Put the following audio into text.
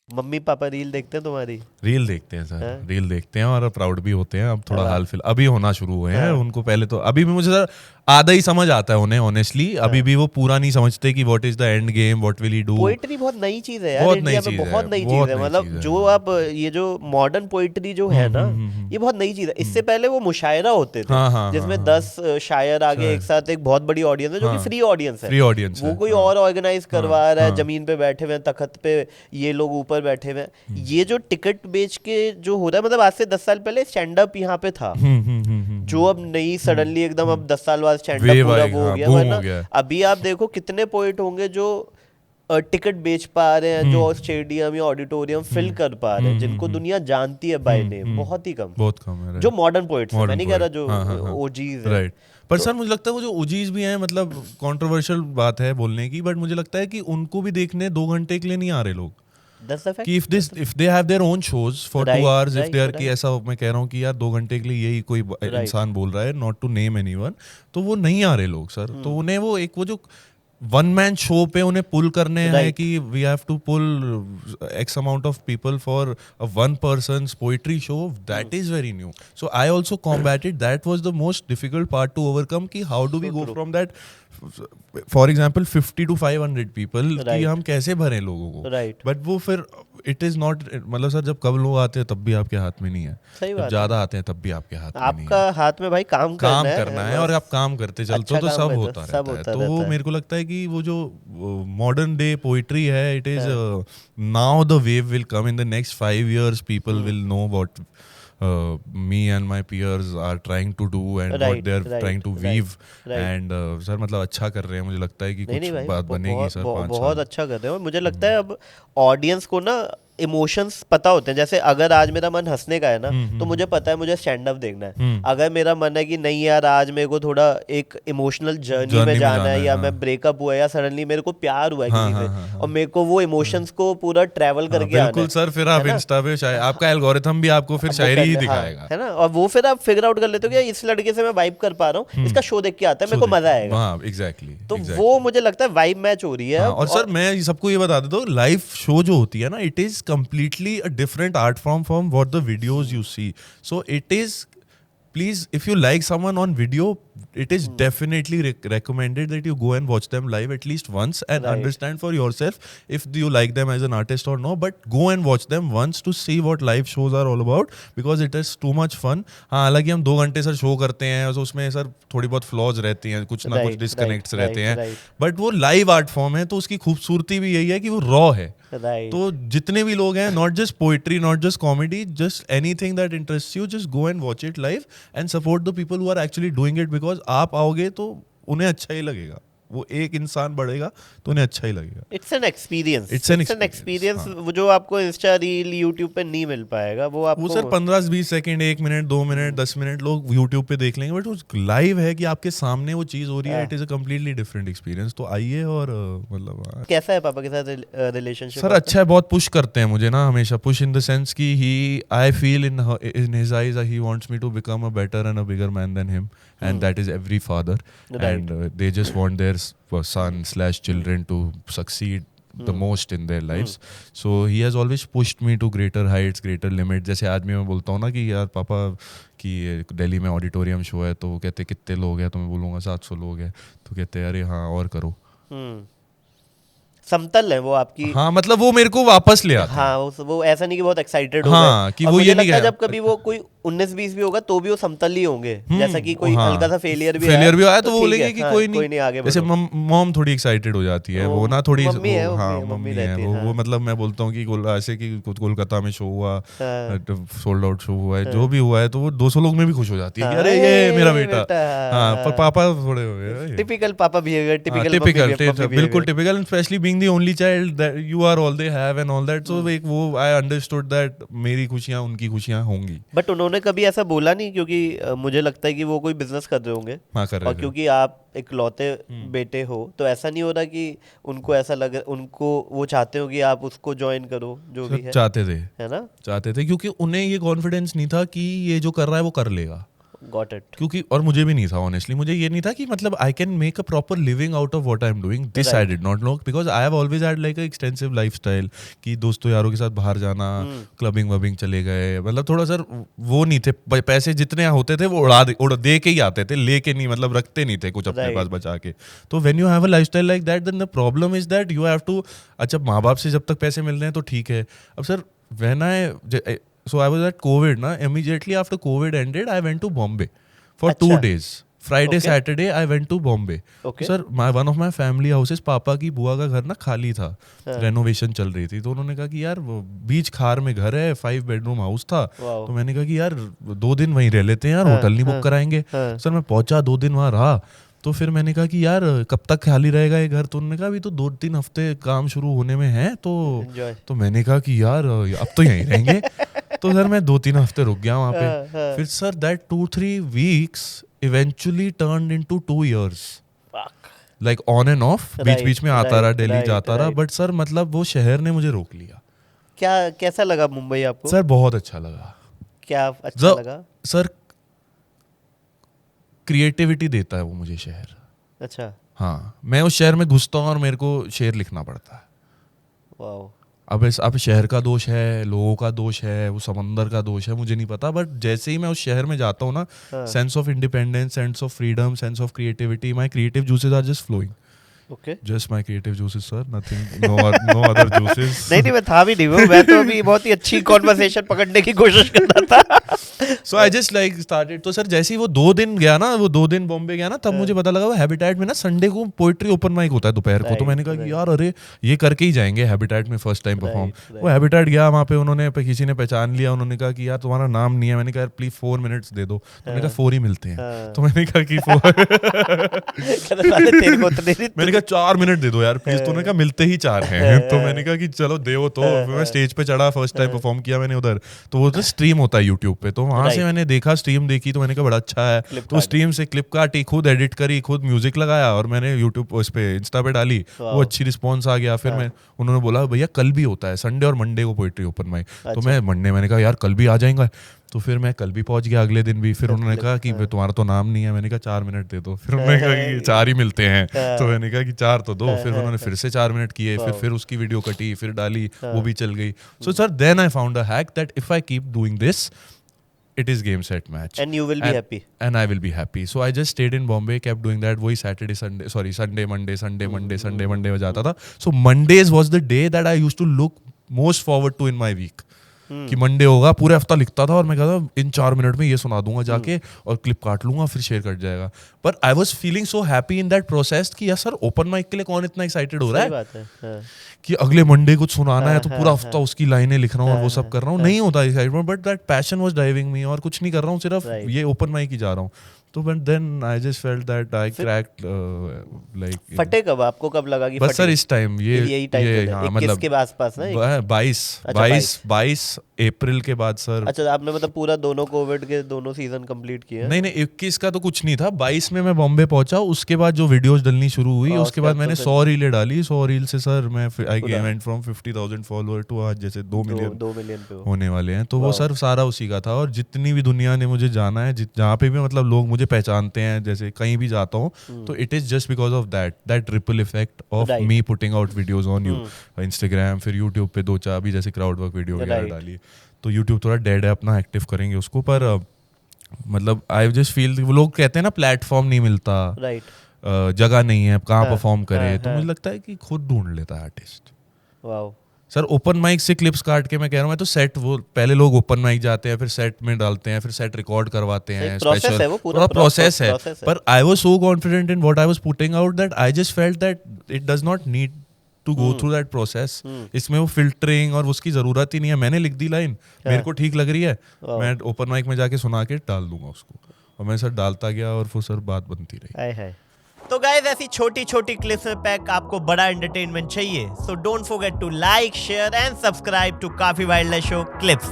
Mummy papa reel देखते हैं तुम्हारी? रील देखते हैं सर, हाँ? रील देखते हैं और प्राउड भी होते हैं। अब थोड़ा हाँ। हाल फिलहाल अभी होना शुरू हुए हैं हाँ। उनको, पहले तो अभी भी मुझे सर आधा ही समझ आता है उन्हें ऑनेस्टली, अभी भी वो पूरा नहीं समझते कि what is the end game, what will he do. Poetry बहुत नई चीज है यार, बहुत इंडिया नई में चीज बहुत है, नई चीज बहुत है। नई मतलब चीज है। जो आप ये जो मॉडर्न पोइट्री जो है ना, ये बहुत नई चीज है। इससे पहले वो मुशायरा होते थे, हाँ, हाँ, जिसमें हाँ, 10 शायर आगे शायर। एक साथ, एक बहुत बड़ी ऑडियंस है जो कि हाँ, फ्री ऑडियंस है। फ्री ऑडियंस वो है, कोई हाँ, और ऑर्गेनाइज करवा हाँ, रहा है, हाँ। जमीन पे बैठे हुए हैं तखत पे, ये लोग ऊपर बैठे हुए हैं। ये जो टिकट बेच के जो हो रहा है, मतलब आज से 10 साल पहले स्टैंड अप यहाँ पे था, जो अब नहीं सडनली एकदम अब 10 साल बाद स्टैंड अप वेव पूरा आएगी, वो हो हाँ, गया। बूम हो वरना गया है। अभी आप देखो कितने पोइट होंगे जो टिकट बेच पा रहे हैं, जो स्टेडियम या ऑडिटोरियम फिल कर पा रहे हैं, जिनको दुनिया जानती है बाय नेम, बहुत ही कम। बहुत कम है, जो राइट। मॉडर्न पोइट्स है, मैं मॉडर्न नहीं कह रहा पोएट, जो हाँ, हाँ, हाँ, ओजीज है। राइट। पर तो सर मुझे लगता है वो जो ओजीज भी हैं, मतलब कंट्रोवर्शियल बात है बोलने की, बट मुझे लगता है कि उनको भी देखने 2 घंटे के लिए नहीं आ रहे लोग। दैट्स द कि fact. If they have their own shows for two right hours, if they right are, कि ऐसा मैं कह रहा हूँ कि यार 2 घंटे के लिए यही कोई राइट। इंसान बोल रहा है, नॉट टू नेम एनीवन, तो वो नहीं आ रहे लोग सर। तो उन्हें वो एक वो जो वन मैन शो पे उन्हें पुल करने हैं राइट। कि we have to pull X amount of people for a one person's poetry show, that is very new. So I also combated, that was the most difficult part to overcome, कि how do we So गो true. From that for example 50 to 500 people, कि Right. हम कैसे भरें लोगों को। Right. But वो फिर इट इज नॉट, मतलब सर जब कम लोग आते हैं तब भी आपके हाथ में नहीं है, सही जब बात है। ज्यादा आते हैं तब भी आपके हाथ में नहीं आपका है। हाथ में भाई काम काम करना करना है बस। और आप काम करते चलते हो अच्छा तो काम सब करते हो, होता सब रहता है। होता तो वो रहता है। मेरे को लगता है कि वो जो मॉडर्न डे पोइट्री है, it is now the wave will come in the next 5 years, people will know what me and my peers are trying to do and what right they're trying right to right weave। Right. and sir मतलब अच्छा कर रहे हैं, मुझे लगता है कि नहीं कुछ नहीं भाई, बात बनेगी सर 5 बहुत साल। अच्छा कर रहे हो। मुझे लगता है अब ऑडियंस को ना इमोशंस पता होते हैं। जैसे अगर आज मेरा मन हंसने का है ना, तो मुझे पता है मुझे स्टैंड अप देखना है। अगर मेरा मन है कि नहीं यार आज मेरे को थोड़ा एक इमोशनल जर्नी में जाना है, या हाँ। मैं ब्रेकअप हुआ, या सडनली मेरे को प्यार हुआ है हाँ, किसी हाँ, से, हाँ, हाँ। और मेरे को वो इमोशंस को पूरा ट्रैवल हाँ, करके आना बिल्कुल है। सर, फिर है आप ना? इंस्टा पे आपका एल्गोरिथम भी आपको फिर वो शायरी ही हाँ दिखाएगा। है ना, और वो फिर आप फिगर आउट कर लेते हो कि यार इस लड़के से मैं वाइब कर पा रहा हूँ, इसका शो देख के आता है, मेरे को मजा आएगा। हाँ, एग्जैक्टली तो एग्जैक्टली। वो मुझे लगता है वाइब मैच हो रही है हाँ, अब। और सर मैं सबको ये बता देता हूँ, लाइव शो जो होती है ना, it is completely a different art form from what the videos you see. So it is, please, if you like someone on video, it is definitely recommended that you go and watch them live at least once and Right. understand for yourself if you like them as an artist or no. But go and watch them once to see what live shows are all about, because it is too much fun. हाँ, हालांकि हम 2 घंटे sir show करते हैं, तो उसमें sir थोड़ी बहुत फ्लॉज रहती हैं, कुछ ना कुछ Right, डिस्कनेक्ट्स right, रहते हैं, right. बट वो लाइव आर्ट फॉर्म है, तो उसकी खूबसूरती भी यही है कि वो रॉ है। राइट। तो जितने भी लोग हैं, not just poetry, not just comedy, just anything that interest you, just go and watch it live and support the people who are actually doing it, because आप आओगे तो उन्हें अच्छा ही लगेगा। वो एक इंसान बढ़ेगा तो उन्हें अच्छा ही लगेगा। It's an experience, It's an it's an experience, experience वो जो आपको इंस्टा रील यूट्यूब पे नहीं मिल पाएगा, वो आपको वो sir 15-20 second, 1 minute, 2 minute, 10 minute लोग यूट्यूब पे देख लेंगे, बट वो लाइव है कि आपके सामने वो चीज हो रही है, it is a completely different experience. तो आइए और मतलब कैसा है पापा के साथ रिलेशनशिप? सर अच्छा है, बहुत पुश करते हैं मुझे ना हमेशा, पुश इन द सेंस कि he, I feel in his eyes he wants me to become a better and a bigger man than him, and that is every father, and they just want their son/children to succeed the most in their lives. So he has always pushed me to greater heights, greater limits. जैसे आज भी मैं बोलता हूँ ना कि यार पापा कि दिल्ली में ऑडिटोरियम शो है, तो वो कहते कितने लोग हैं, तो मैं बोलूँगा 700 लोग हैं, तो कहते अरे हाँ और करो। समतल है वो आपकी। हाँ, मतलब वो मेरे को वापस ले आता है। हाँ, वो ऐसा नहीं कि बहुत एक्साइटेड हो हाँ, गए। कि और वो मुझे ये नहीं लगता है कहे- जब कभी वो कोई 19-20 भी होगा तो भी वो समतल ही होंगे। जैसा कि कोई हाँ, हल्का सा फेलियर भी आया तो वो ठीक बोलेंगे है, कि हाँ, कोई नहीं आगे जैसे बढ़ो। मॉम थोड़ी एक्साइटेड हो जाती है, वो ना थोड़ी मम्मी है, हाँ मम्मी मम्मी है रहती है, वो हाँ। मतलब मैं बोलता हूँ कि ऐसे कि कोलकाता में शो हुआ, हाँ। सोल्ड आउट शो हुआ है, जो भी हुआ है, तो वो 200 लोग में भी खुश हो जाती है कि हाँ, अरे ये मेरा बेटा। बेटा, हाँ, पर हाँ। पापा थोड़े हो गए, टिपिकल पापा बिहेवियर, टिपिकल टिपिकल, मम्मी बिल्कुल behavior। Typical, specially being the only child that you are all they have and all that. So एक वो आई अंडरस्टूड दैट मेरी खुशियाँ उनकी खुशियाँ होंगी। बट उन्होंने कभी ऐसा बोला नहीं, क्योंकि मुझे लगता है कि वो कोई बिजनेस कर रहे होंगे, हाँ, कर रहे और थे। क्योंकि आप इकलौते बेटे हो, तो ऐसा नहीं हो रहा कि उनको ऐसा लग, उनको वो चाहते हो कि आप उसको ज्वाइन करो जो भी है चाहते थे, है ना? क्योंकि उन्हें ये कॉन्फिडेंस नहीं था कि ये जो कर रहा है वो कर लेगा। Got it. क्योंकि और मुझे भी नहीं था ऑनेस्टली, मुझे ये नहीं था कि मतलब I can make a proper living out of what I am doing. This I did not know, because I have always had like a extensive lifestyle कि दोस्तों यारों के साथ बाहर जाना, क्लबिंग वबिंग चले गए, मतलब थोड़ा सर वो नहीं थे, पैसे जितने होते थे वो उड़ा दे के ही आते थे, लेके नहीं, मतलब रखते नहीं थे कुछ अपने पास बचा के. तो when you have a lifestyle like that then the problem is that you have to, अच्छा माँ बाप से जब तक पैसे मिल रहे हैं तो ठीक है. अब sir when so I was at COVID na, immediately after COVID ended I went to Bombay for 2 days. Friday Saturday I went to Bombay. Sir one of my family houses, पापा की बुआ का घर ना खाली था, रेनोवेशन चल रही थी, तो उन्होंने कहा कि यार बीच खार में घर है, 5 बेडरूम हाउस था. तो मैंने कहा कि यार 2 दिन वहीं रह लेते हैं यार, होटल नहीं बुक कराएंगे. सर मैं पहुंचा, 2 दिन वहाँ रहा. तो फिर मैंने कहा कि यार कब तक खाली रहेगा ये घर, तो उन्होंने कहा अभी तो 2-3 हफ्ते काम शुरू होने में है. तो मैंने कहा कि यार अब तो यहीं रहेंगे. तो सर मैं 2-3 हफ्ते रुक गया वहाँ पे. फिर sir that 2-3 weeks eventually turned into 2 years. Like on and off, बीच में आता रहा, दिल्ली जाता रहा. बट सर मतलब वो शहर ने मुझे रोक लिया. क्या कैसा लगा मुंबई आपको? सर बहुत अच्छा लगा. क्या अच्छा लगा? सर क्रिएटिविटी देता है वो मुझे शहर. अच्छा. हाँ, मैं उस शहर में घुसता हूँ और मेरे को शेर लिखना पड़ता है. वाओ. अब शहर का दोष है, लोगों का दोष है, वो समंदर का दोष है, मुझे नहीं पता. बट जैसे ही मैं उस शहर में जाता हूँ ना, sense of independence, sense of freedom, sense of creativity, my creative juices are just flowing. Okay. Just my creative juices, sir. Nothing, no other juices. नहीं मैं था भी नहीं वो, मैं तो अभी बहुत ही अच्छी कॉन्वर्सेशन पकड़ने की कोशिश कर रहा था. So I just like started. तो सर जैसे ही वो 2 दिन गया ना, वो 2 दिन बॉम्बे गया ना, तब मुझे पता लगा वो हैबिटेट में ना संडे को पोएट्री ओपन माइक होता है दोपहर को. तो मैंने कहा कि यार अरे ये करके ही जाएंगे हैबिटेट में फर्स्ट टाइम परफॉर्म. वो हैबिटेट गया, वहाँ पे उन्होंने किसी ने पहचान लिया, उन्होंने कहा कि यार तुम्हारा नाम नहीं है. मैंने कहा प्लीज 4 मिनट्स दे दो. मैंने कहा 4 ही मिलते हैं. तो मैंने कहा कि 4 मैंने कहा 4 मिनट दे दो यार प्लीज. तो उन्होंने कहा मिलते ही 4 हैं. तो मैंने कहा कि चलो दे वो. तो मैं स्टेज पे चढ़ा, फर्स्ट टाइम परफॉर्म किया मैंने उधर. तो वो तो स्ट्रीम होता है यूट्यूब पे, तो वहां से मैंने देखा, स्ट्रीम देखी, तो मैंने कहा बड़ा अच्छा है. तो स्ट्रीम से क्लिप काटी, खुद एडिट करी, खुद म्यूजिक लगाया और मैंने यूट्यूब उस पे इंस्टा पे डाली. वो अच्छी रिस्पॉन्स आ गया. फिर मैं उन्होंने बोला भैया कल भी होता है, संडे और मंडे को पोएट्री ओपन माइक. तो मैं मंडे मैंने कहा यार कल भी आ जाएंगे. तो फिर मैं कल भी पहुंच गया, अगले दिन भी. फिर उन्होंने कहा कि तुम्हारा तो नाम नहीं है. मैंने कहा 4 मिनट दे दो. फिर उन्होंने कहा कि 4 ही मिलते हैं. तो मैंने कहा कि 4 तो दो. फिर उन्होंने फिर से 4 मिनट किए. फिर उसकी वीडियो कटी, फिर डाली, वो भी चल गई. So sir then I found a hack that if I keep doing this it is game set match and you will be happy and I will be happy. So I just stayed in Bombay, kept doing that. वही Sunday Monday में जाता था. So Mondays was the day that I used to look most forward to in my week. कि Monday होगा, पूरे हफ्ता लिखता था और मैं कहता इन 4 मिनट में ये सुना दूंगा जाके और क्लिप काट लूंगा, फिर शेयर कट जाएगा. पर I was feeling so happy in that process कि यार सर ओपन माइक के लिए कौन इतना एक्साइटेड हो रहा है कि अगले मंडे कुछ सुनाना है, तो पूरा हफ्ता उसकी लाइनें लिख रहा हूँ और वो सब कर रहा हूँ. नहीं होता excitement, but that passion was driving मी. और कुछ नहीं कर रहा हूँ, सिर्फ ये ओपन माइक ही जा रहा हूँ. तो but then I just felt that I cracked like. फटे कब आपको कब लगा कि बस सर इस टाइम ये हाँ, मतलब के आसपास ना 22 अप्रैल के बाद सर. अच्छा आपने मतलब पूरा दोनों कोविड के दोनों सीजन कंप्लीट किए? नहीं 21 का तो कुछ नहीं था. 22 में मैं बॉम्बे पहुंचा. उसके बाद जो वीडियोस डलनी शुरू हुई, उसके बाद मैंने 100 रीलें डाली. 100 रील से सर मैं I went from 50,000 follower to आज जैसे 2 मिलियन पे होने वाले हैं. तो वो सर सारा उसी का था. और जितनी भी दुनिया ने मुझे जाना है, जहाँ पे भी मतलब लोग मुझे पहचानते हैं, जैसे कहीं भी जाता हूँ, तो it is just because of that ripple effect of me putting out videos on Instagram. फिर यूट्यूब पे 2-4 भी जैसे क्राउड वर्क वीडियो वगैरह डाली. तो यूट्यूब थोड़ा डेड है, अपना एक्टिव करेंगे उसको. पर मतलब आई जस्ट फील, वो लोग कहते हैं ना प्लेटफॉर्म नहीं मिलता, जगह नहीं है, कहाँ परफॉर्म करे. तो मुझे लगता है कि खुद ढूंढ लेता है artist. Wow sir open mic से क्लिप्स काट के मैं कह रहा हूँ, मैं तो सेट, वो पहले लोग ओपन माइक जाते हैं, फिर सेट में डालते हैं, फिर सेट रिकॉर्ड करवाते हैं. स्पेशल पूरा प्रोसेस है. पर I was so confident in what I was putting out that I just felt that it does not need to go through that process. इसमें वो फिल्टरिंग और उसकी जरूरत ही नहीं है. मैंने लिख दी लाइन, मेरे को ठीक लग रही है, मैं ओपन माइक में जाके सुना के डाल दूंगा उसको. और मैं सर डालता गया और वो सर बात बनती रही. तो गाइस ऐसी छोटी छोटी क्लिप्स में पैक आपको बड़ा एंटरटेनमेंट चाहिए, so don't forget to like, share and subscribe to काफी वाइल्ड लाइफ शो क्लिप्स.